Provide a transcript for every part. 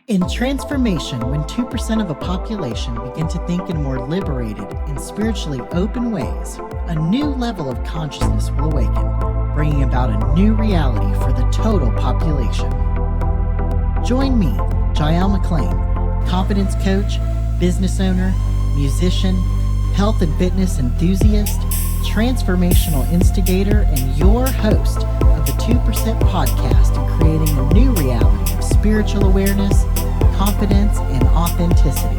In transformation, when 2% of a population begin to think in more liberated and spiritually open ways, a new level of consciousness will awaken, bringing about a new reality for the total population. Join me, Jael McLean, confidence coach, business owner, musician, health and fitness enthusiast, transformational instigator, and your host of the 2% podcast in creating a new reality of spiritual awareness, confidence, and authenticity.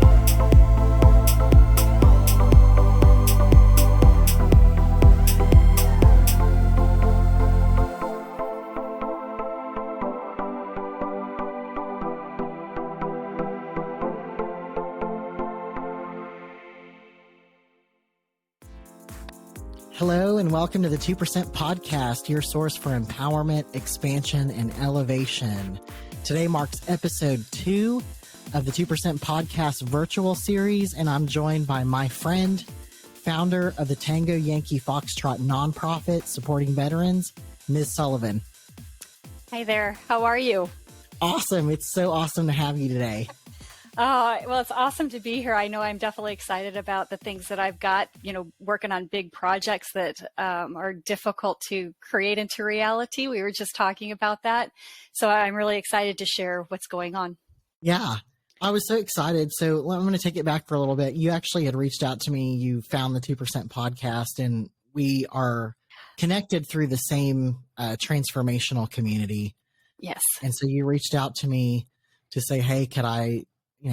Hello and welcome to the 2% Podcast, your source for empowerment, expansion, and elevation. Today marks episode 2 of the 2% Podcast virtual series, and I'm joined by my friend, founder of the Tango Yankee Foxtrot Non-Profit, supporting veterans, Ms. Sullivan. Hi there. How are you? Awesome. It's so awesome to have you today. Well, it's awesome to be here. I know I'm definitely excited about the things that I've got, working on big projects that are difficult to create into reality. We were just talking about that. So I'm really excited to share what's going on. Yeah, I was so excited. So I'm going to take it back for a little bit. You actually had reached out to me. You found the 2% Podcast, and we are connected through the same transformational community. Yes. And so you reached out to me to say, hey,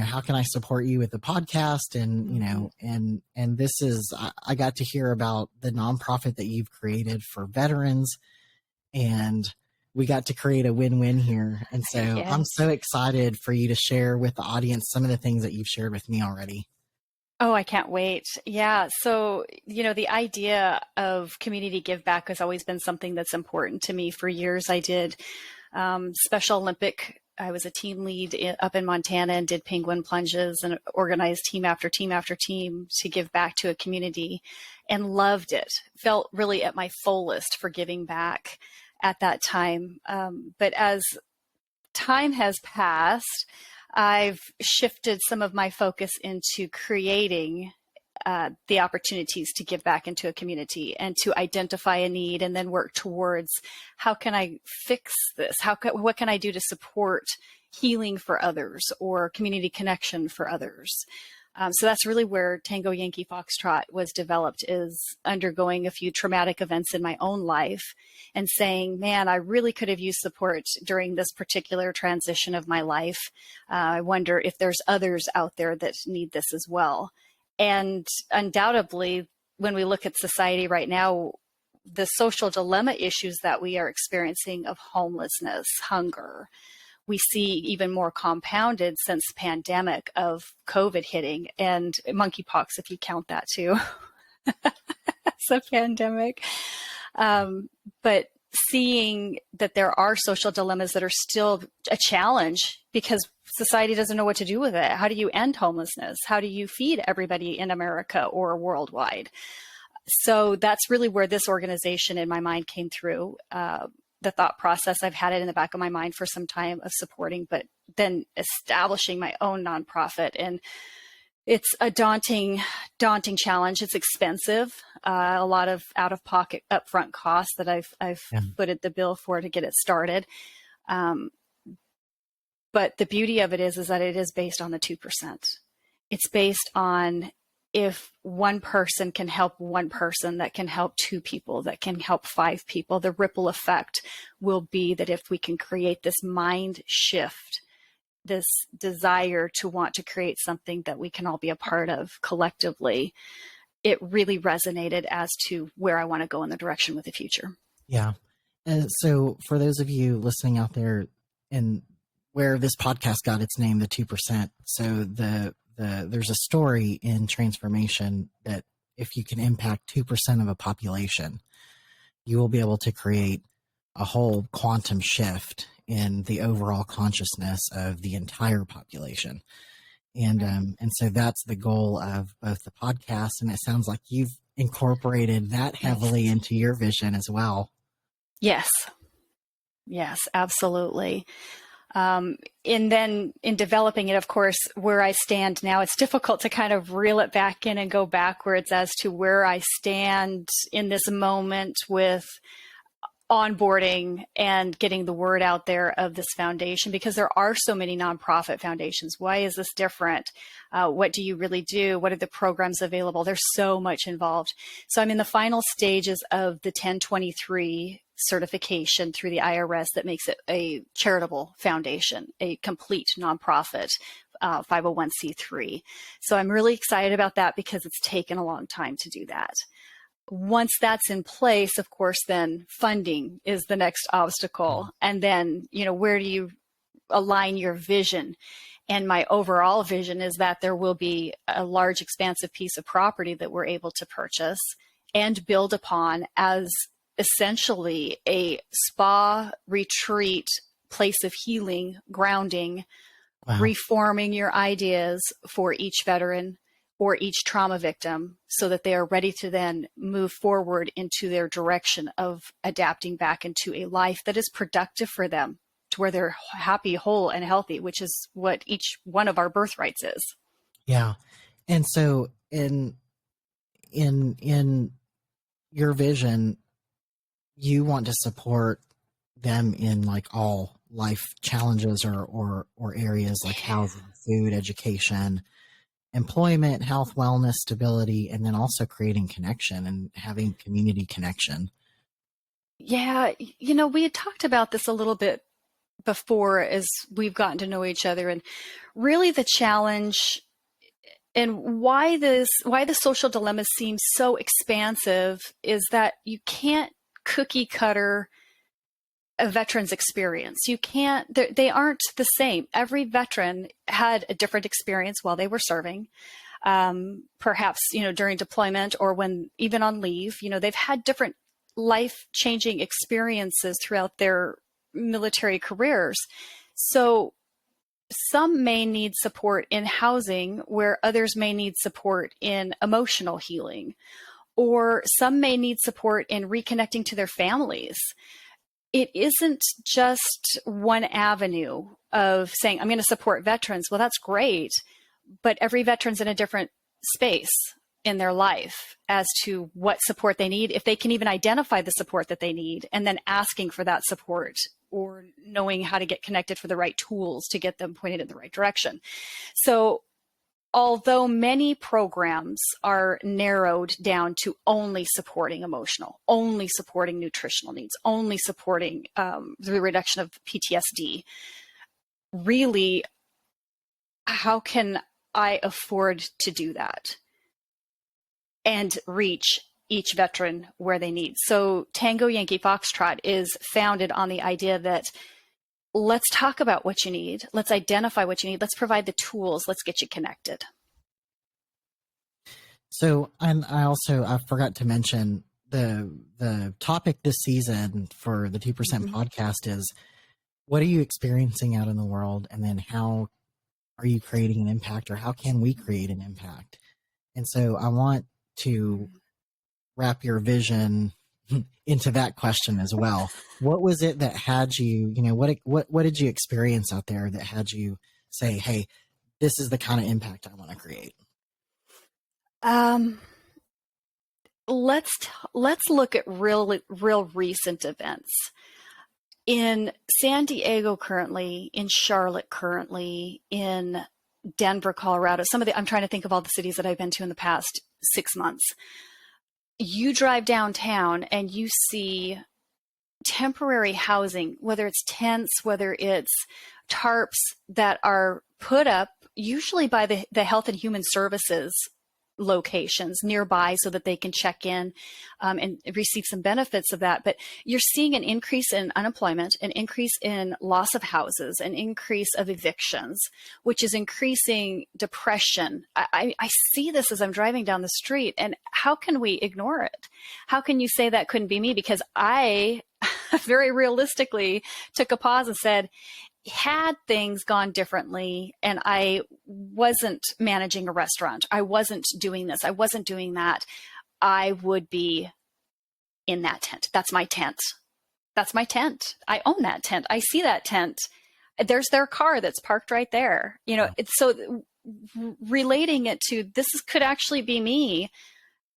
how can I support you with the podcast? And, and this is, I got to hear about the nonprofit that you've created for veterans, and we got to create a win-win here. And so Yes. I'm so excited for you to share with the audience some of the things that you've shared with me already. Oh, I can't wait. Yeah. So, the idea of community give back has always been something that's important to me. For years, I did Special Olympic. I was a team lead up in Montana and did penguin plunges and organized team after team after team to give back to a community, and loved it. Felt really at my fullest for giving back at that time. But as time has passed, I've shifted some of my focus into creating the opportunities to give back into a community and to identify a need and then work towards how can I fix this? What can I do to support healing for others or community connection for others? So that's really where Tango Yankee Foxtrot was developed, is undergoing a few traumatic events in my own life and saying, man, I really could have used support during this particular transition of my life. I wonder if there's others out there that need this as well. And undoubtedly, when we look at society right now, the social dilemma issues that we are experiencing of homelessness, hunger, we see even more compounded since the pandemic of COVID hitting, and monkeypox, if you count that too. It's a pandemic. But seeing that there are social dilemmas that are still a challenge because society doesn't know what to do with it. How do you end homelessness? How do you feed everybody in America or worldwide? So that's really where this organization in my mind came through. The thought process, I've had it in the back of my mind for some time of supporting, but then establishing my own nonprofit. And it's a daunting challenge. It's expensive, a lot of out-of-pocket upfront costs that I've footed the bill for to get it started. But the beauty of it is that it is based on the 2%. It's based on if one person can help one person, that can help 2 people, that can help 5 people, the ripple effect will be that if we can create this mind shift, this desire to want to create something that we can all be a part of collectively, it really resonated as to where I want to go in the direction with the future. Yeah. And so for those of you listening out there, and where this podcast got its name, the 2%. So there's a story in transformation that if you can impact 2% of a population, you will be able to create a whole quantum shift in the overall consciousness of the entire population. And so that's the goal of both the podcast, and it sounds like you've incorporated that heavily into your vision as well. Yes. Yes, absolutely. And then in developing it, of course, where I stand now, it's difficult to kind of reel it back in and go backwards as to where I stand in this moment with onboarding and getting the word out there of this foundation, because there are so many nonprofit foundations. Why is this different? What do you really do? What are the programs available? There's so much involved. So I'm in the final stages of the 1023 certification through the IRS that makes it a charitable foundation, a complete nonprofit 501c3. So I'm really excited about that because it's taken a long time to do that. Once that's in place, of course, then funding is the next obstacle. And then, where do you align your vision? And my overall vision is that there will be a large, expansive piece of property that we're able to purchase and build upon as essentially a spa, retreat, place of healing, grounding, reforming your ideas for each veteran or each trauma victim, so that they are ready to then move forward into their direction of adapting back into a life that is productive for them, to where they're happy, whole, and healthy, which is what each one of our birthrights is. Yeah. And so in your vision, you want to support them in like all life challenges or areas like housing, food, education, employment, health, wellness, stability, and then also creating connection and having community connection. Yeah, we had talked about this a little bit before as we've gotten to know each other, and really the challenge and why the social dilemma seems so expansive is that you can't cookie cutter a veteran's experience. You can't, they aren't the same. Every veteran had a different experience while they were serving. Perhaps, during deployment or when even on leave, they've had different life-changing experiences throughout their military careers. So some may need support in housing where others may need support in emotional healing, or some may need support in reconnecting to their families. It isn't just one avenue of saying, I'm going to support veterans. Well, that's great, but every veteran's in a different space in their life as to what support they need, if they can even identify the support that they need, and then asking for that support or knowing how to get connected for the right tools to get them pointed in the right direction. So although many programs are narrowed down to only supporting emotional, only supporting nutritional needs, only supporting the reduction of PTSD, really, how can I afford to do that and reach each veteran where they need? So Tango Yankee Foxtrot is founded on the idea that let's talk about what you need. Let's identify what you need. Let's provide the tools. Let's get you connected. So, and I forgot to mention the topic this season for the 2% podcast is, what are you experiencing out in the world? And then how are you creating an impact, or how can we create an impact? And so I want to wrap your vision into that question as well. What was it that had you, what did you experience out there that had you say, hey, this is the kind of impact I want to create? Let's look at real recent events. In San Diego currently, in Charlotte currently, in Denver, Colorado, I'm trying to think of all the cities that I've been to in the past 6 months. You drive downtown and you see temporary housing, whether it's tents, whether it's tarps that are put up usually by the Health and Human Services locations nearby so that they can check in and receive some benefits of that. But you're seeing an increase in unemployment, an increase in loss of houses, an increase of evictions, which is increasing depression. I see this as I'm driving down the street, and how can we ignore it? How can you say that couldn't be me? Because I very realistically took a pause and said, had things gone differently and I wasn't managing a restaurant, I wasn't doing this, I wasn't doing that, I would be in that tent. That's my tent. That's my tent. I own that tent. I see that tent. there's their car that's parked right there. You know, it's so relating it to could actually be me.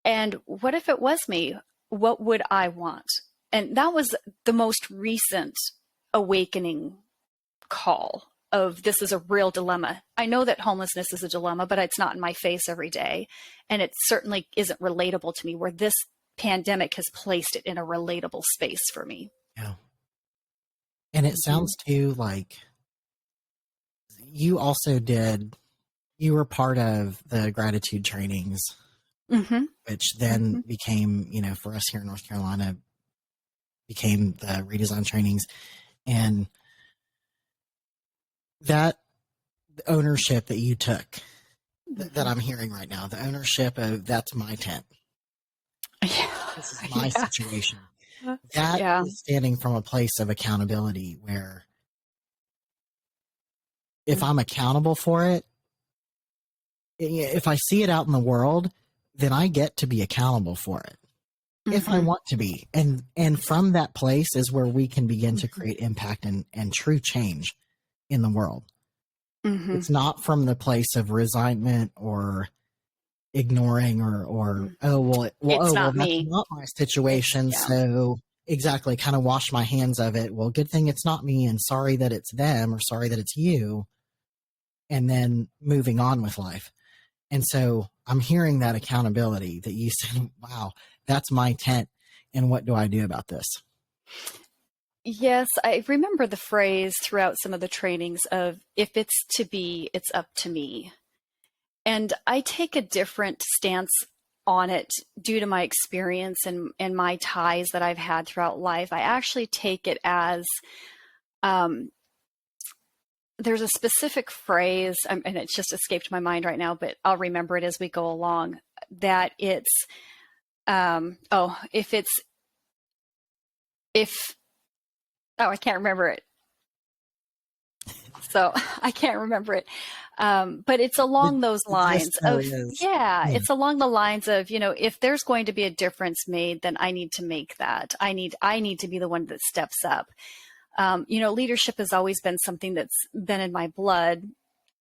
And what if it was me? What would I want? And that was the most recent awakening call of this is a real dilemma. I know that homelessness is a dilemma, but it's not in my face every day. And it certainly isn't relatable to me, where this pandemic has placed it in a relatable space for me. Yeah. And it sounds too like you were part of the gratitude trainings, which then became, you know, for us here in North Carolina, became the redesign trainings. And that ownership that you took, that I'm hearing right now, the ownership of that's my tent. This is my situation. That is standing from a place of accountability where if I'm accountable for it, if I see it out in the world, then I get to be accountable for it if I want to be. And from that place is where we can begin to create impact and true change in the world. It's not from the place of resignment or ignoring or that's not my situation. So exactly, kind of wash my hands of it. Well, good thing it's not me, and sorry that it's them, or sorry that it's you, and then moving on with life. And so I'm hearing that accountability that you said, wow, that's my tent. And what do I do about this? Yes, I remember the phrase throughout some of the trainings of, if it's to be, it's up to me. And I take a different stance on it due to my experience and my ties that I've had throughout life. I actually take it as there's a specific phrase, and it just escaped my mind right now, but I'll remember it as we go along, that it's, I can't remember it. So I can't remember it. But it's along those lines of, it's along the lines of, you know, if there's going to be a difference made, then I need to make that. I need to be the one that steps up. You know, leadership has always been something that's been in my blood.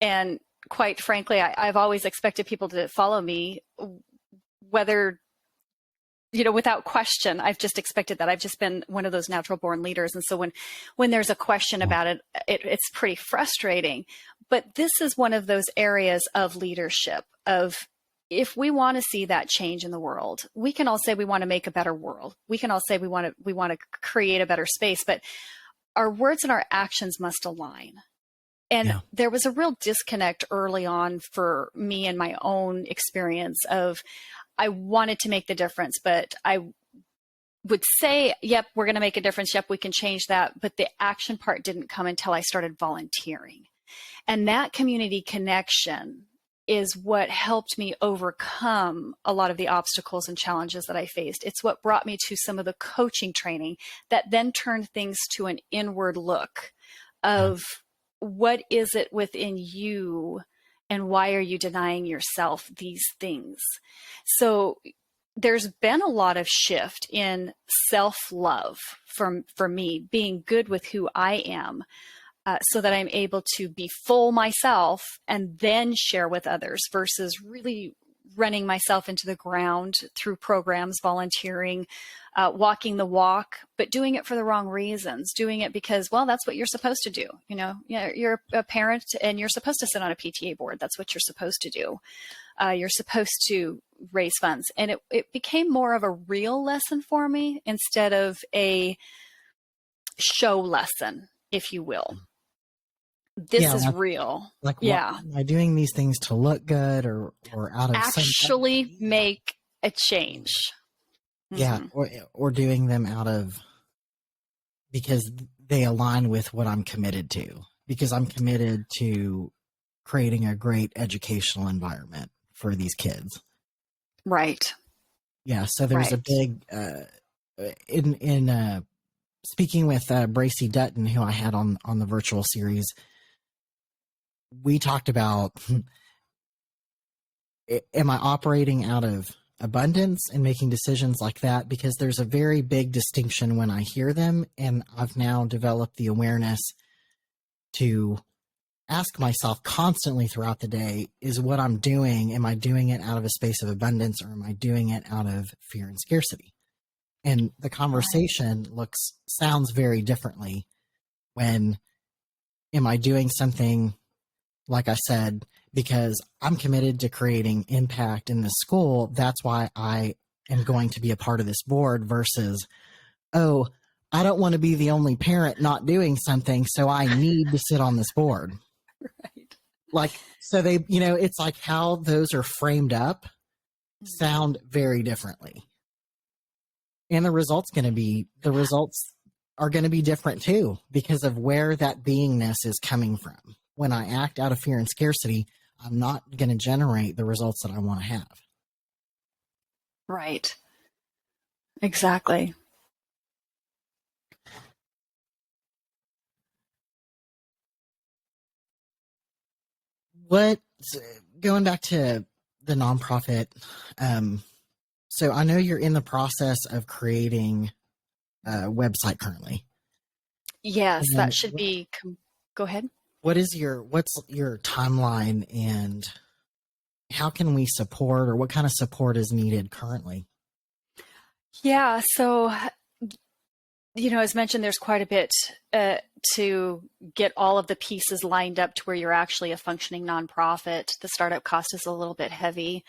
And quite frankly, I've always expected people to follow me, whether, you know, without question. I've just expected that. I've just been one of those natural born leaders. And so when there's a question about it, it's pretty frustrating. But this is one of those areas of leadership of, if we want to see that change in the world, we can all say we want to make a better world. We can all say we want to create a better space, but our words and our actions must align. And there was a real disconnect early on for me in my own experience of, I wanted to make the difference, but I would say, yep, we're going to make a difference. Yep, we can change that. But the action part didn't come until I started volunteering. And that community connection is what helped me overcome a lot of the obstacles and challenges that I faced. It's what brought me to some of the coaching training that then turned things to an inward look of what is it within you and why are you denying yourself these things? So there's been a lot of shift in self-love for me, being good with who I am, so that I'm able to be full myself and then share with others, versus really running myself into the ground through programs, volunteering, walking the walk, but doing it for the wrong reasons, doing it because, well, that's what you're supposed to do. You know, you're a parent and you're supposed to sit on a PTA board. That's what you're supposed to do. You're supposed to raise funds. And it became more of a real lesson for me instead of a show lesson, if you will. This is real. Like, am I doing these things to look good or out of actually make a change? Yeah, or doing them out of because they align with what I'm committed to. Because I'm committed to creating a great educational environment for these kids. Right. Yeah. So there's a big in speaking with Bracy Dutton, who I had on the virtual series. We talked about, am I operating out of abundance and making decisions like that? Because there's a very big distinction when I hear them, and I've now developed the awareness to ask myself constantly throughout the day, is what I'm doing, am I doing it out of a space of abundance, or am I doing it out of fear and scarcity? And the conversation sounds very differently when, am I doing something, like I said, because I'm committed to creating impact in the school, that's why I am going to be a part of this board, versus, oh, I don't want to be the only parent not doing something, so I need to sit on this board. Right. Like, so they, it's like how those are framed up sound very differently. And the results are going to be different too, because of where that beingness is coming from. When I act out of fear and scarcity, I'm not going to generate the results that I want to have. Right. Exactly. Going back to the nonprofit, so I know you're in the process of creating a website currently. Yes, that should be. Go ahead. What's your timeline, and how can we support, or what kind of support is needed currently? Yeah, so as mentioned, there's quite a bit to get all of the pieces lined up to where you're actually a functioning nonprofit. The startup cost is a little bit heavy.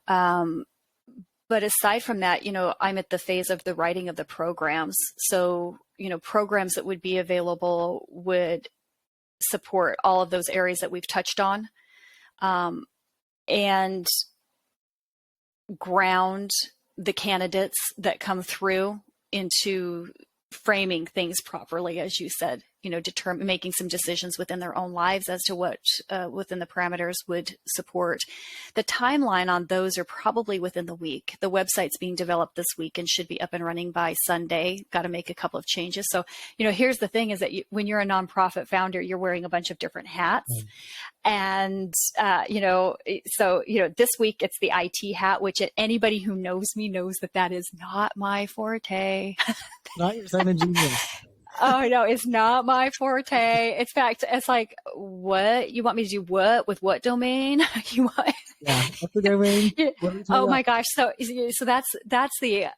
But aside from that, I'm at the phase of the writing of the programs. So, programs that would be available would support all of those areas that we've touched on, and ground the candidates that come through into framing things properly, as you said, making some decisions within their own lives as to what within the parameters would support. The timeline on those are probably within the week. The website's being developed this week and should be up and running by Sunday. Got to make a couple of changes. So, here's the thing is that when you're a nonprofit founder, you're wearing a bunch of different hats. Mm. And, this week it's the IT hat, which anybody who knows me knows that is not my forte. Not your son and genius. Oh, no, it's not my forte. In fact, it's like, what? You want me to do what with what domain? You want? Yeah, what's the domain? Oh my gosh. So that's the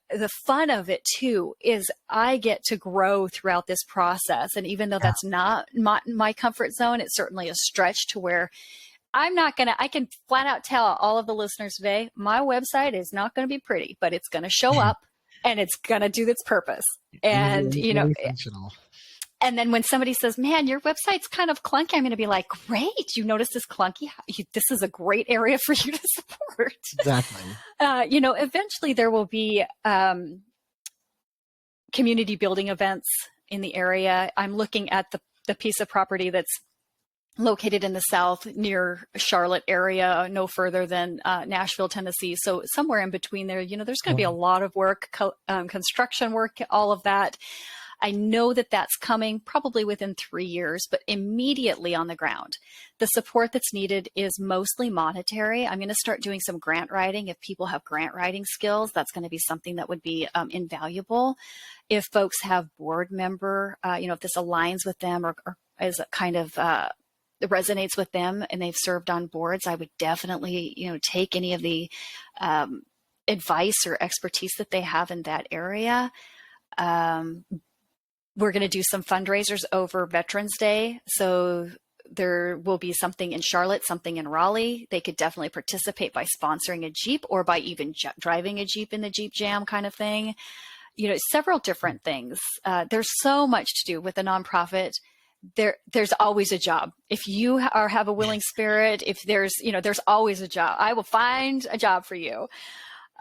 fun of it too, is I get to grow throughout this process. And even though that's not my comfort zone, it's certainly a stretch to where I can flat out tell all of the listeners today, my website is not going to be pretty, but it's going to show up. And it's going to do its purpose. And, really functional. And then when somebody says, man, your website's kind of clunky, I'm going to be like, great, you noticed this clunky? This is a great area for you to support. Exactly. Eventually there will be community building events in the area. I'm looking at the piece of property that's located in the south near Charlotte area, no further than Nashville, Tennessee. So somewhere in between there, there's going to be a lot of work, construction work, all of that. I know that that's coming probably within 3 years, but immediately on the ground. The support that's needed is mostly monetary. I'm going to start doing some grant writing. If people have grant writing skills, that's going to be something that would be invaluable. If folks have board member, if this aligns with them or is kind of resonates with them and they've served on boards, I would definitely, take any of the advice or expertise that they have in that area. We're going to do some fundraisers over Veterans Day. So there will be something in Charlotte, something in Raleigh. They could definitely participate by sponsoring a Jeep or by even driving a Jeep in the Jeep Jam kind of thing. Several different things. There's so much to do with a nonprofit. There's always a job. If you have a willing spirit, if there's always a job. I will find a job for you.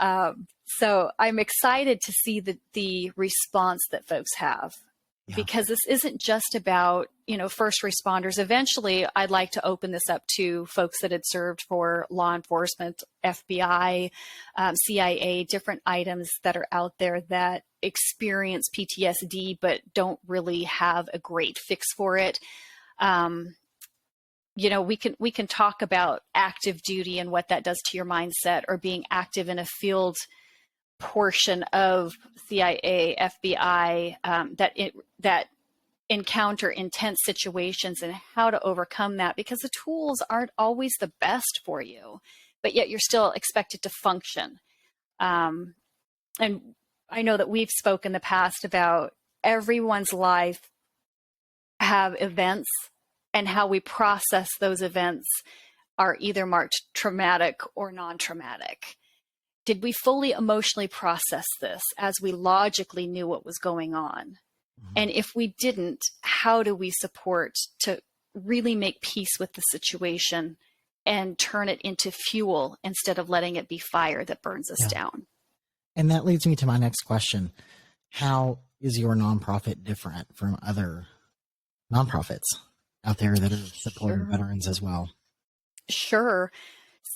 So I'm excited to see the response that folks have, because this isn't just about, first responders. Eventually, I'd like to open this up to folks that had served for law enforcement, FBI, CIA, different items that are out there that experience PTSD but don't really have a great fix for it. We can talk about active duty and what that does to your mindset, or being active in a field portion of CIA, FBI, that encounter intense situations and how to overcome that, because the tools aren't always the best for you, but yet you're still expected to function. And I know that we've spoken in the past about everyone's life have events, and how we process those events are either marked traumatic or non-traumatic. Did we fully emotionally process this as we logically knew what was going on? Mm-hmm. And if we didn't, how do we support to really make peace with the situation and turn it into fuel instead of letting it be fire that burns us down? And that leads me to my next question. How is your nonprofit different from other nonprofits out there that are supporting veterans as well? Sure.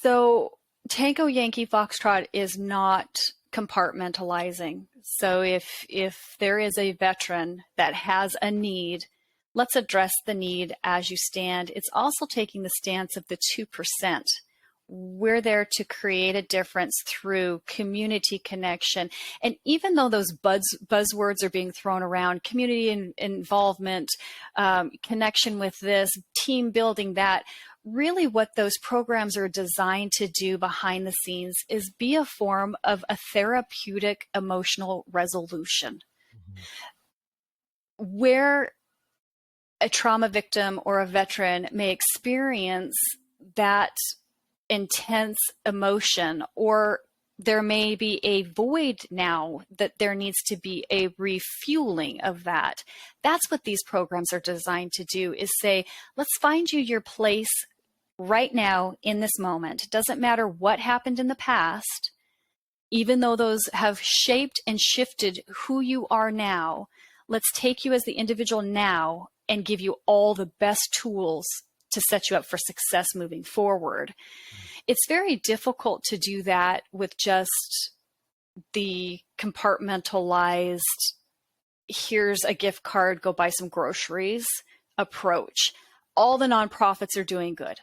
So Tango Yankee Foxtrot is not compartmentalizing. So if there is a veteran that has a need, let's address the need as you stand. It's also taking the stance of the 2%. We're there to create a difference through community connection. And even though those buzzwords are being thrown around, community involvement, connection with this, team building, that, really what those programs are designed to do behind the scenes is be a form of a therapeutic emotional resolution. Mm-hmm. Where a trauma victim or a veteran may experience that intense emotion, or there may be a void now that there needs to be a refueling of that. That's what these programs are designed to do, is say, let's find you your place right now in this moment. It doesn't matter what happened in the past, even though those have shaped and shifted who you are now. Let's take you as the individual now and give you all the best tools to set you up for success moving forward. It's very difficult to do that with just the compartmentalized, here's a gift card, go buy some groceries approach. All the nonprofits are doing good.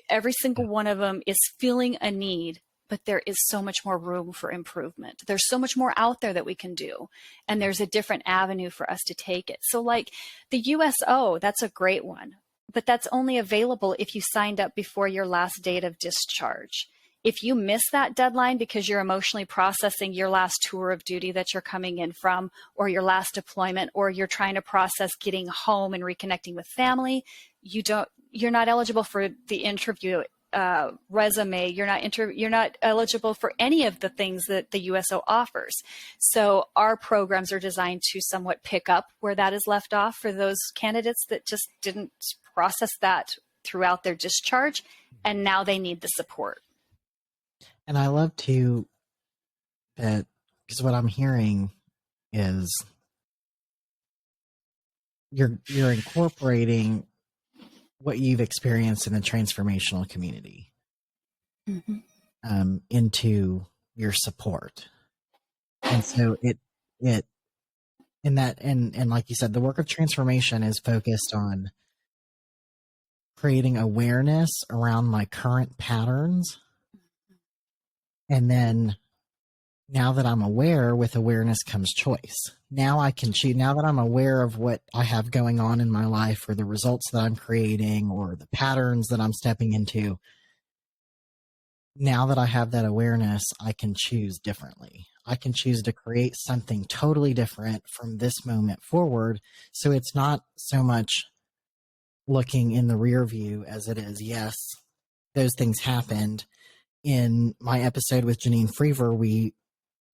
Every single one of them is feeling a need, but there is so much more room for improvement. There's so much more out there that we can do, and there's a different avenue for us to take it. So like the USO, that's a great one, but that's only available if you signed up before your last date of discharge. If you miss that deadline because you're emotionally processing your last tour of duty that you're coming in from, or your last deployment, or you're trying to process getting home and reconnecting with family, you're not eligible for the interview resume. You're not eligible for any of the things that the USO offers. So our programs are designed to somewhat pick up where that is left off for those candidates that just didn't process that throughout their discharge, and now they need the support. And I love to that, because what I'm hearing is you're incorporating what you've experienced in the transformational community into your support. And so and like you said, the work of transformation is focused on creating awareness around my current patterns. And then now that I'm aware, with awareness comes choice. Now I can choose. Now that I'm aware of what I have going on in my life, or the results that I'm creating, or the patterns that I'm stepping into, now that I have that awareness, I can choose differently. I can choose to create something totally different from this moment forward. So it's not so much looking in the rear view as it is, yes, those things happened. In my episode with Janine Freever, we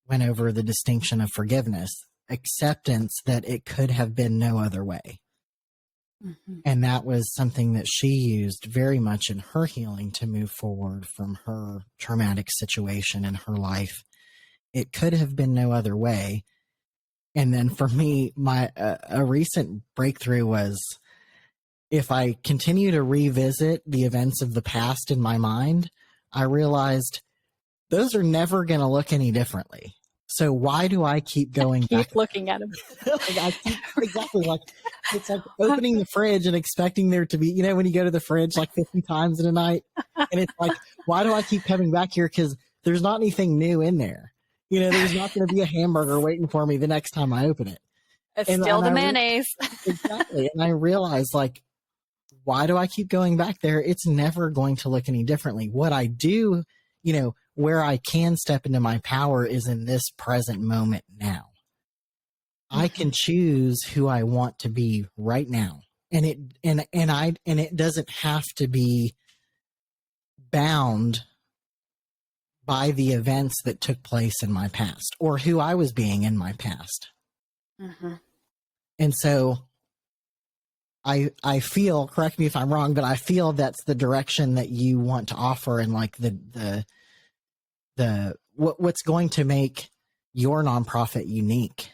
went over the distinction of forgiveness, acceptance that it could have been no other way. Mm-hmm. And that was something that she used very much in her healing to move forward from her traumatic situation in her life. It could have been no other way. And then for me, a recent breakthrough was, if I continue to revisit the events of the past in my mind, I realized those are never going to look any differently. So why do I keep going back? Keep looking at them. Exactly. Like, it's like opening the fridge and expecting there to be, when you go to the fridge like 50 times in a night, and it's like, why do I keep coming back here? Because there's not anything new in there. There's not going to be a hamburger waiting for me the next time I open it. It's And, still and the I mayonnaise. exactly. And I realized, like, why do I keep going back there? It's never going to look any differently. What I do, where I can step into my power is in this present moment now. I can choose who I want to be right now. And it doesn't have to be bound by the events that took place in my past or who I was being in my past. Mm-hmm. And so I feel, correct me if I'm wrong, but I feel that's the direction that you want to offer, and like what's going to make your nonprofit unique.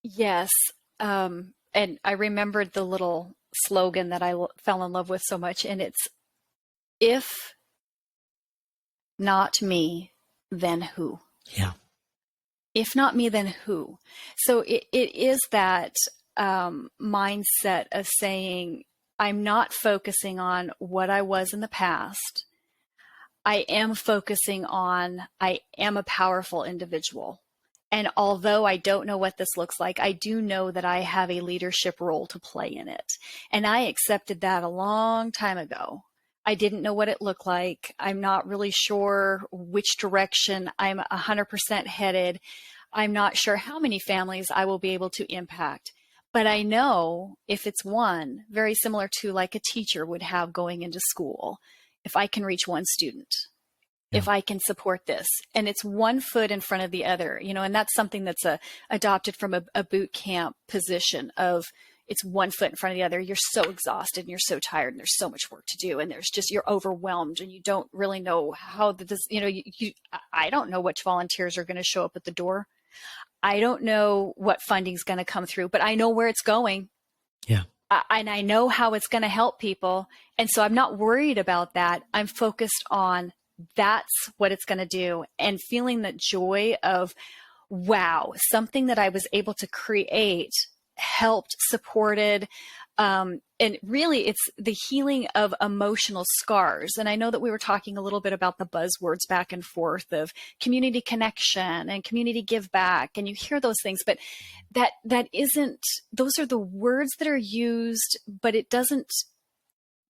Yes. And I remembered the little slogan that I fell in love with so much, and it's, if not me, then who? Yeah. If not me, then who? So it is that mindset of saying, I'm not focusing on what I was in the past. I am focusing on, I am a powerful individual. And although I don't know what this looks like, I do know that I have a leadership role to play in it. And I accepted that a long time ago. I didn't know what it looked like. I'm not really sure which direction I'm 100% headed. I'm not sure how many families I will be able to impact. But I know if it's one, very similar to like a teacher would have going into school, if I can reach one student, if I can support this, and it's one foot in front of the other, and that's something that's adopted from a boot camp position of, it's one foot in front of the other. You're so exhausted and you're so tired and there's so much work to do. And you're overwhelmed and you don't really know how this, I don't know which volunteers are going to show up at the door. I don't know what funding's going to come through, but I know where it's going. Yeah. And I know how it's going to help people. And so I'm not worried about that. I'm focused on that's what it's going to do, and feeling that joy of, wow, something that I was able to create helped, supported. And really, it's the healing of emotional scars. And I know that we were talking a little bit about the buzzwords back and forth of community connection and community give back. And you hear those things, but that isn't, those are the words that are used, but it doesn't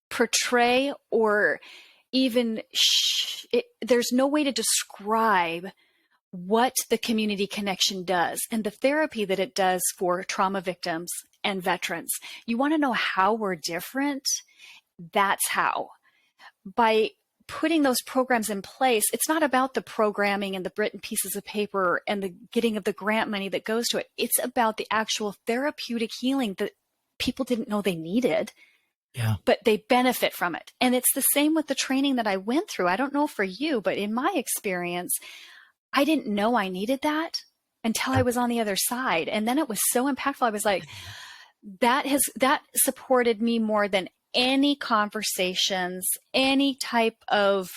portray or even, there's no way to describe what the community connection does and the therapy that it does for trauma victims and veterans. You want to know how we're different? That's how. By putting those programs in place, it's not about the programming and the written pieces of paper and the getting of the grant money that goes to it. It's about the actual therapeutic healing that people didn't know they needed. Yeah. But they benefit from it. And it's the same with the training that I went through. I don't know for you, but in my experience, I didn't know I needed that until I was on the other side. And then it was so impactful. I was like, that supported me more than any conversations, any type of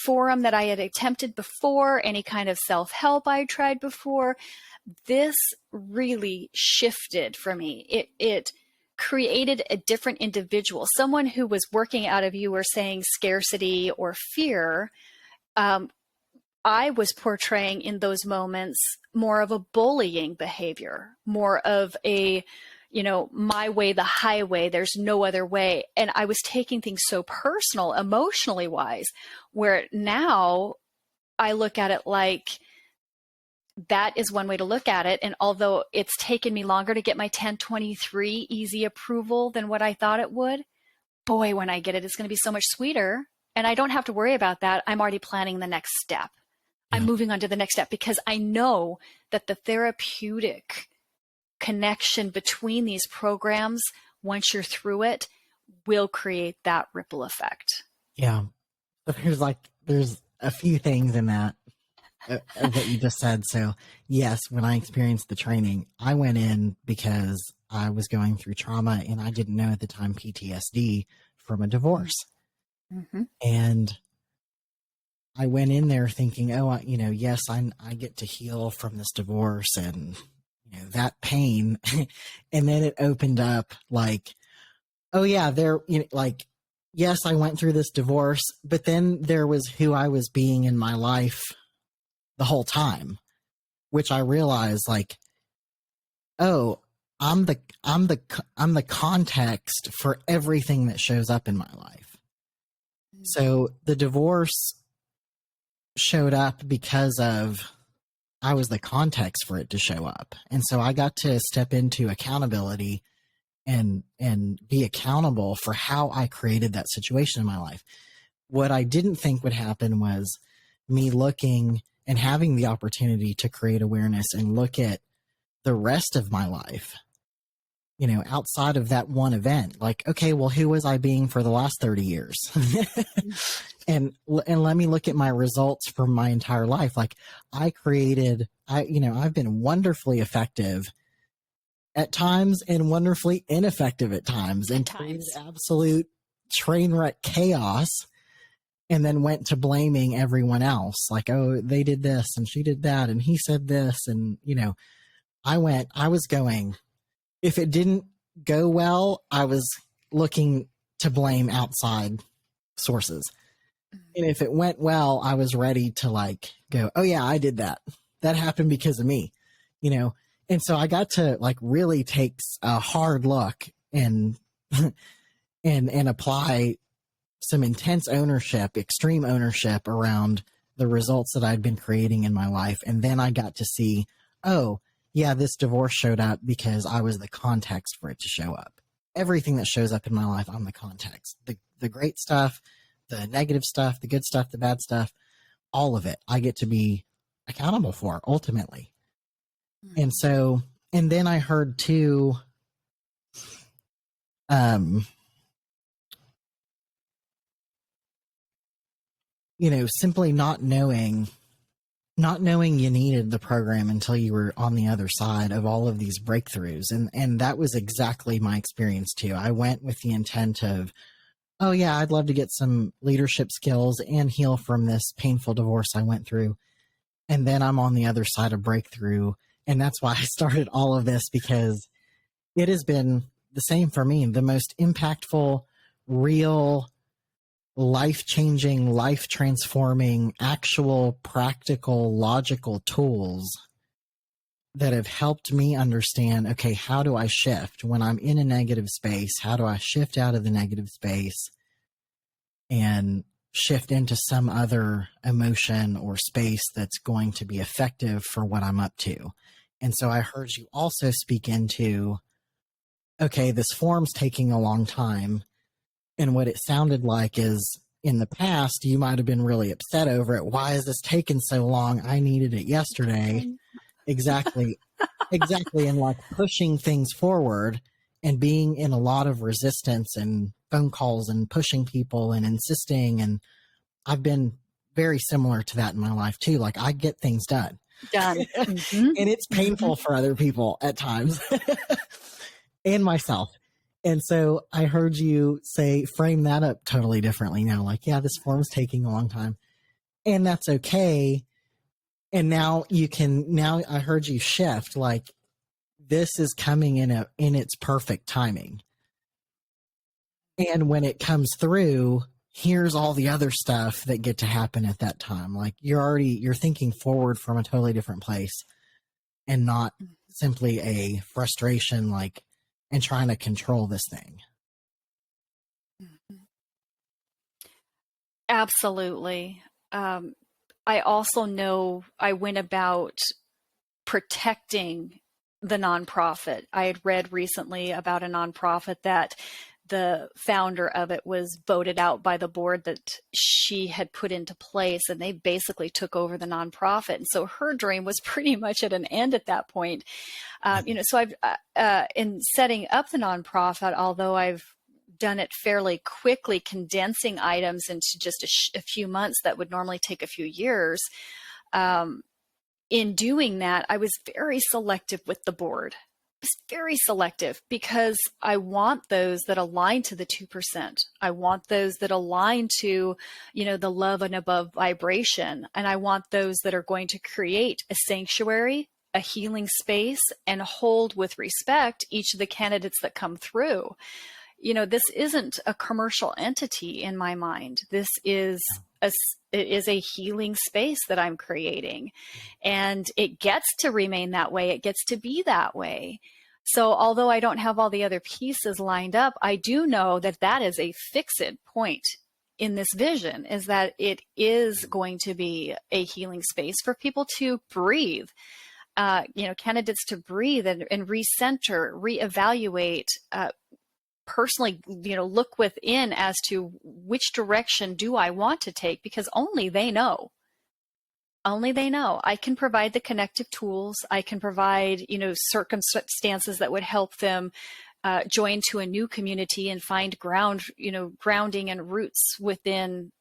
forum that I had attempted before, any kind of self-help I tried before. This really shifted for me. It created a different individual, someone who was working out of you or saying scarcity or fear. I was portraying in those moments more of a bullying behavior, more of a, my way, the highway, there's no other way. And I was taking things so personal, emotionally wise, where now I look at it like, that is one way to look at it. And although it's taken me longer to get my 1023 easy approval than what I thought it would, boy, when I get it, it's going to be so much sweeter. And I don't have to worry about that. I'm already planning the next step. Yeah. I'm moving on to the next step because I know that the therapeutic connection between these programs, once you're through it, will create that ripple effect. Yeah. But there's a few things in that you just said. So yes, when I experienced the training, I went in because I was going through trauma and I didn't know at the time PTSD from a divorce. Mm-hmm. And I went in there thinking, yes, I get to heal from this divorce and, that pain. And then it opened up like, oh yeah, yes, I went through this divorce, but then there was who I was being in my life the whole time, which I realized like oh, I'm the context for everything that shows up in my life. So the divorce showed up because of I was the context for it to show up. And so I got to step into accountability and be accountable for how I created that situation in my life. What I didn't think would happen was me looking and having the opportunity to create awareness and look at the rest of my life, you know, outside of that one event. Like, okay, well, who was I being for the last 30 years? and let me look at my results from my entire life. Like I've been wonderfully effective at times and wonderfully ineffective at times, and created absolute train wreck chaos, and then went to blaming everyone else. Like, oh, they did this and she did that and he said this. And, you know, I was going, if it didn't go well, I was looking to blame outside sources. And if it went well, I was ready to like go, oh yeah, I did that. That happened because of me, you know? And so I got to like really take a hard look and apply some intense ownership, extreme ownership around the results that I'd been creating in my life. And then I got to see, oh yeah, this divorce showed up because I was the context for it to show up. Everything that shows up in my life, I'm the context. The great stuff, the negative stuff, the good stuff, the bad stuff, all of it, I get to be accountable for ultimately. And so, and then I heard too, you know, simply not knowing you needed the program until you were on the other side of all of these breakthroughs. And that was exactly my experience too. I went with the intent of, oh yeah, I'd love to get some leadership skills and heal from this painful divorce I went through. And then I'm on the other side of breakthrough. And that's why I started all of this, because it has been the same for me. The most impactful, real, life-changing, life-transforming, actual, practical, logical tools that have helped me understand, okay, how do I shift when I'm in a negative space? How do I shift out of the negative space and shift into some other emotion or space that's going to be effective for what I'm up to? And so I heard you also speak into, okay, this form's taking a long time. And what it sounded like is, in the past, you might have been really upset over it. Why is this taking so long? I needed it yesterday. Exactly. Exactly. And like pushing things forward and being in a lot of resistance and phone calls and pushing people and insisting. And I've been very similar to that in my life too. Like I get things done. Mm-hmm. And it's painful for other people at times and myself. And so I heard you say, frame that up totally differently now. Like, yeah, this form's taking a long time and that's okay. And now I heard you shift, like this is coming in its perfect timing. And when it comes through, here's all the other stuff that get to happen at that time. Like you're thinking forward from a totally different place and not simply a frustration, like, and trying to control this thing. Absolutely. I also know I went about protecting the nonprofit. I had read recently about a nonprofit that the founder of it was voted out by the board that she had put into place, and they basically took over the nonprofit. And so her dream was pretty much at an end at that point. So I've, in setting up the nonprofit, although I've done it fairly quickly, condensing items into just a few months that would normally take a few years. In doing that, I was very selective with the board. I was very selective because I want those that align to the 2%. I want those that align to, the love and above vibration. And I want those that are going to create a sanctuary, a healing space, and hold with respect each of the candidates that come through. this isn't a commercial entity in my mind. This is it is a healing space that I'm creating, and it gets to remain that way. It gets to be that way. So although I don't have all the other pieces lined up, I do know that that is a fixed point in this vision, is that it is going to be a healing space for people to breathe, candidates to breathe and recenter, reevaluate, personally, look within as to which direction do I want to take, because only they know. Only they know. I can provide the connective tools. I can provide, circumstances that would help them join to a new community and find grounding and roots within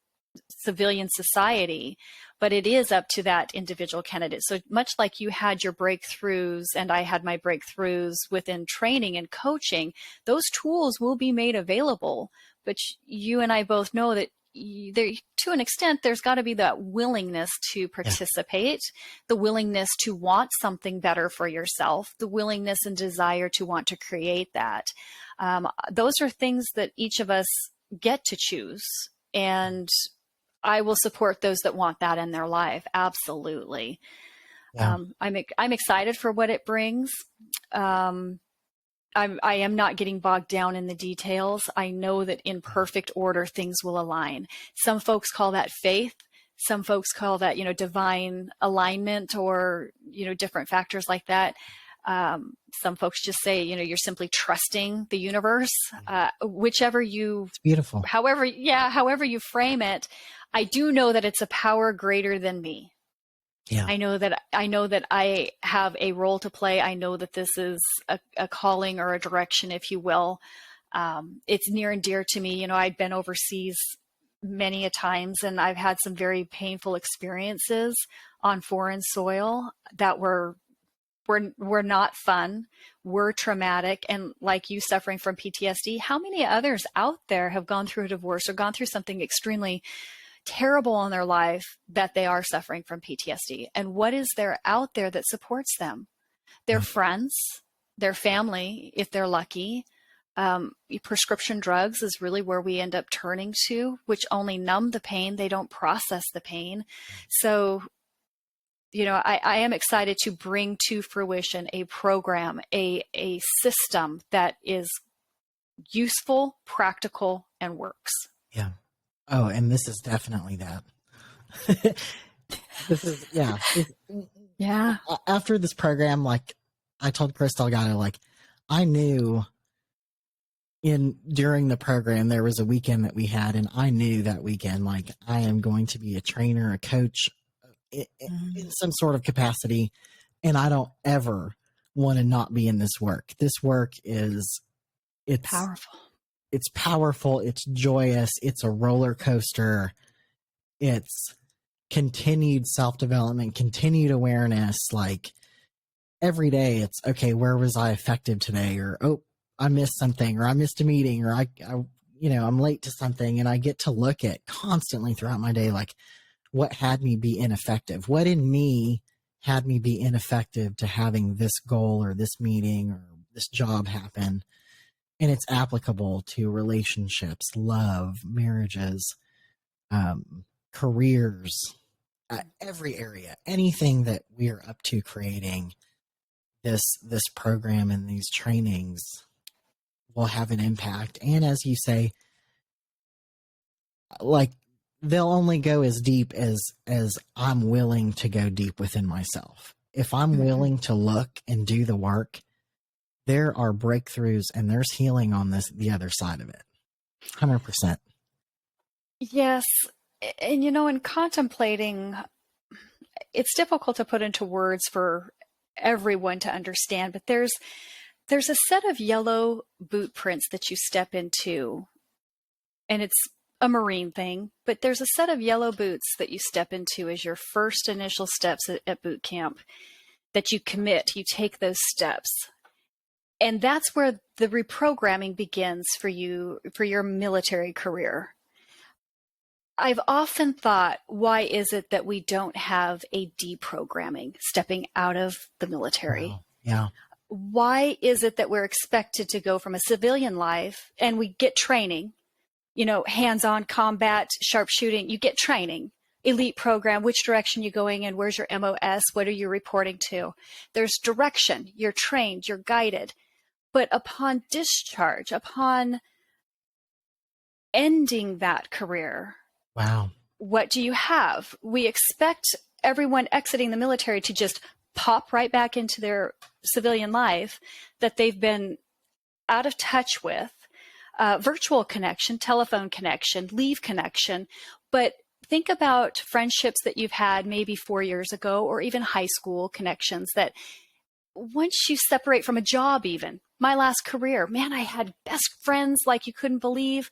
civilian society. But it is up to that individual candidate. So much like you had your breakthroughs and I had my breakthroughs within training and coaching, those tools will be made available. But you and I both know that there, to an extent, there's got to be that willingness to participate, the willingness to want something better for yourself, the willingness and desire to want to create that. Those are things that each of us get to choose. And I will support those that want that in their life. Absolutely. Yeah. I'm excited for what it brings. I am not getting bogged down in the details. I know that in perfect order, things will align. Some folks call that faith. Some folks call that, divine alignment, or, different factors like that. Some folks just say, you're simply trusting the universe, whichever it's beautiful. However you frame it. I do know that it's a power greater than me. Yeah. I know that I have a role to play. I know that this is a calling or a direction, if you will. It's near and dear to me. I'd been overseas many a times, and I've had some very painful experiences on foreign soil that were not fun, were traumatic. And like you, suffering from PTSD, how many others out there have gone through a divorce or gone through something extremely terrible in their life that they are suffering from PTSD? And what is there out there that supports them? Their friends, their family, if they're lucky. Prescription drugs is really where we end up turning to, which only numb the pain. They don't process the pain. So, I am excited to bring to fruition a program, a system that is useful, practical, and works. Yeah. Oh, and this is definitely that. This is, yeah. Yeah. After this program, like I told Chris Delgado, like I knew during the program, there was a weekend that we had, and I knew that weekend, like I am going to be a trainer, a coach in some sort of capacity. And I don't ever want to not be in this work. This work it's powerful. It's powerful. It's joyous. It's a roller coaster. It's continued self-development, continued awareness. Like every day it's, okay, where was I effective today? Or, oh, I missed something, or I missed a meeting, or I'm late to something. And I get to look at constantly throughout my day, like what had me be ineffective? What in me had me be ineffective to having this goal or this meeting or this job happen? And it's applicable to relationships, love, marriages, careers, every area, anything that we are up to creating. This program and these trainings will have an impact. And as you say, like they'll only go as deep as I'm willing to go deep within myself. If I'm willing to look and do the work, there are breakthroughs and there's healing on the other side of it. 100%. Yes. And, in contemplating, it's difficult to put into words for everyone to understand, but there's a set of yellow boot prints that you step into, and it's a Marine thing, but there's a set of yellow boots that you step into as your first initial steps at boot camp, that you commit, you take those steps. And that's where the reprogramming begins for you, for your military career. I've often thought, why is it that we don't have a deprogramming stepping out of the military? Wow. Yeah. why is it that we're expected to go from a civilian life and we get training, hands-on combat, sharpshooting, you get training, elite program, which direction you're going in, where's your MOS, what are you reporting to? There's direction, you're trained, you're guided. But upon discharge, upon ending that career, wow, what do you have? We expect everyone exiting the military to just pop right back into their civilian life that they've been out of touch with, virtual connection, telephone connection, leave connection. But think about friendships that you've had maybe 4 years ago, or even high school connections that once you separate from a job, even my last career, man, I had best friends like you couldn't believe.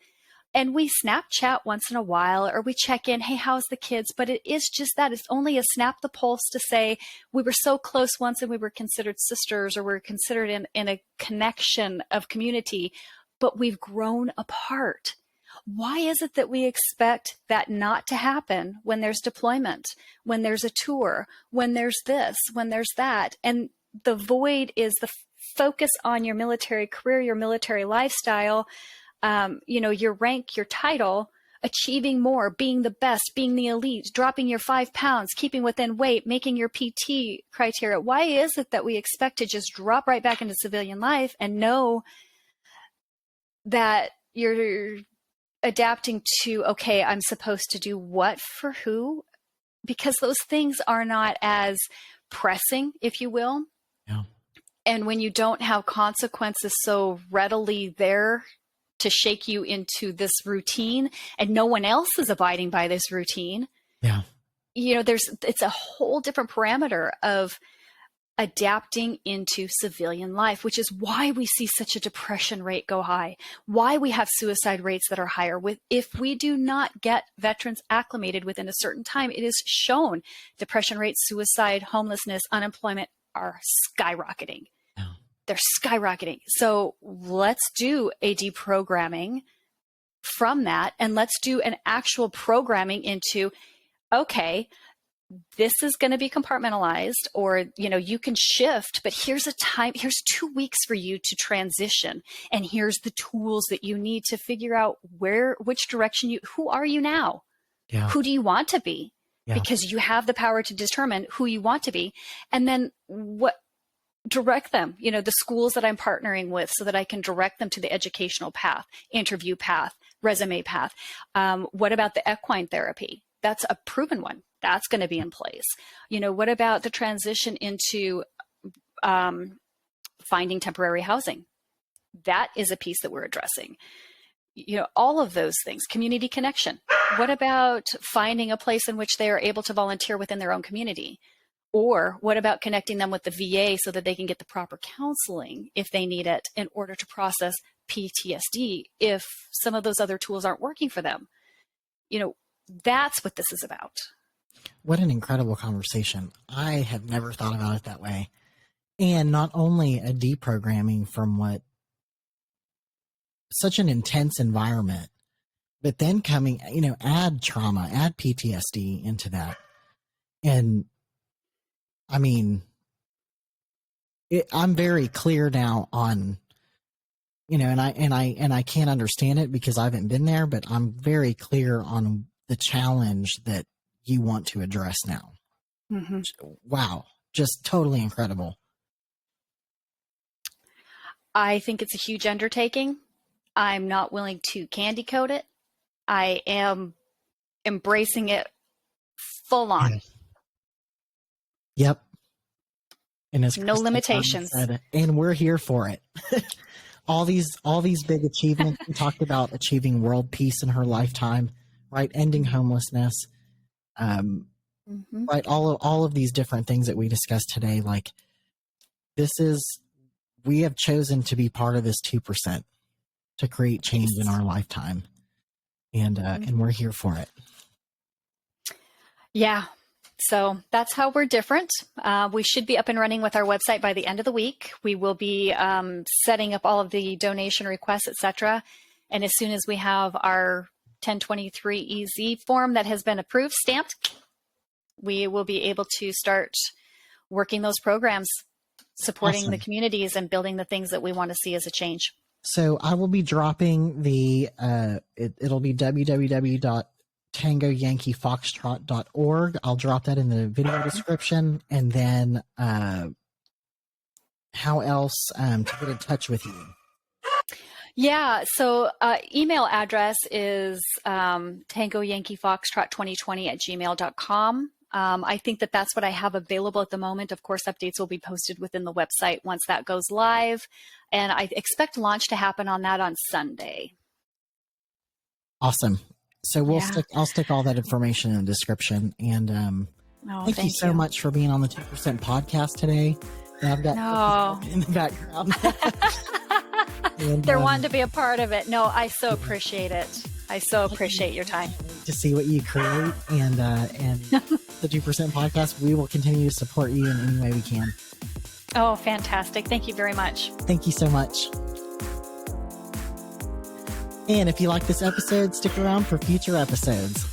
And we Snapchat once in a while, or we check in, hey, how's the kids? But it is just that. It's only a snap the pulse to say we were so close once and we were considered sisters, or we were considered in a connection of community, but we've grown apart. Why is it that we expect that not to happen when there's deployment, when there's a tour, when there's this, when there's that? And the void is the focus on your military career, your military lifestyle, your rank, your title, achieving more, being the best, being the elite, dropping your 5 pounds, keeping within weight, making your PT criteria. Why is it that we expect to just drop right back into civilian life and know that you're adapting to, okay, I'm supposed to do what for who? Because those things are not as pressing, if you will. yeah, And when you don't have consequences so readily there to shake you into this routine, and no one else is abiding by this routine, yeah, it's a whole different parameter of adapting into civilian life, which is why we see such a depression rate go high, why we have suicide rates that are higher. If we do not get veterans acclimated within a certain time, it is shown depression rates, suicide, homelessness, unemployment are skyrocketing. yeah. They're skyrocketing. So let's do a deprogramming from that, and let's do an actual programming into, okay, this is going to be compartmentalized, or, you can shift, but here's 2 weeks for you to transition. And here's the tools that you need to figure out which direction who are you now? Yeah. Who do you want to be? Yeah. Because you have the power to determine who you want to be. And then direct them, the schools that I'm partnering with, so that I can direct them to the educational path, interview path, resume path. What about the equine therapy? That's a proven one. That's going to be in place. What about the transition into finding temporary housing? That is a piece that we're addressing. All of those things, community connection. What about finding a place in which they are able to volunteer within their own community? Or what about connecting them with the VA so that they can get the proper counseling if they need it in order to process PTSD if some of those other tools aren't working for them? That's what this is about. What an incredible conversation. I have never thought about it that way. And not only a deprogramming from such an intense environment, but then add trauma, add PTSD into that. And I mean, I'm very clear now on, and I can't understand it because I haven't been there, but I'm very clear on the challenge that you want to address now. Mm-hmm. Wow. Just totally incredible. I think it's a huge undertaking. I'm not willing to candy coat it. I am embracing it full on. Yep. And as no limitations. Said, and we're here for it. all these big achievements. We talked about achieving world peace in her lifetime, right? Ending homelessness. Right. All of these different things that we discussed today, like we have chosen to be part of this 2% to create change in our lifetime. And we're here for it. Yeah. So that's how we're different. We should be up and running with our website by the end of the week. We will be setting up all of the donation requests, etc. And as soon as we have our 1023 EZ form that has been approved, stamped, we will be able to start working those programs. supporting Awesome. the communities and building the things that we want to see as a change. So I will be dropping the, it'll be www.tangoyankeefoxtrot.org. I'll drop that in the video description. And then how else to get in touch with you? Yeah, so email address is tangoyankeefoxtrot2020@gmail.com. I think that that's what I have available at the moment. Of course, updates will be posted within the website once that goes live. And I expect launch to happen on that on Sunday. Awesome. So I'll stick all that information in the description. And thank you so much for being on the 2% podcast today. And I've got in the background. And, they're wanting to be a part of it. No, I so appreciate it. I so appreciate your time. To see what you create and the 2% podcast, we will continue to support you in any way we can. Oh, fantastic. Thank you very much. Thank you so much. And if you like this episode, stick around for future episodes.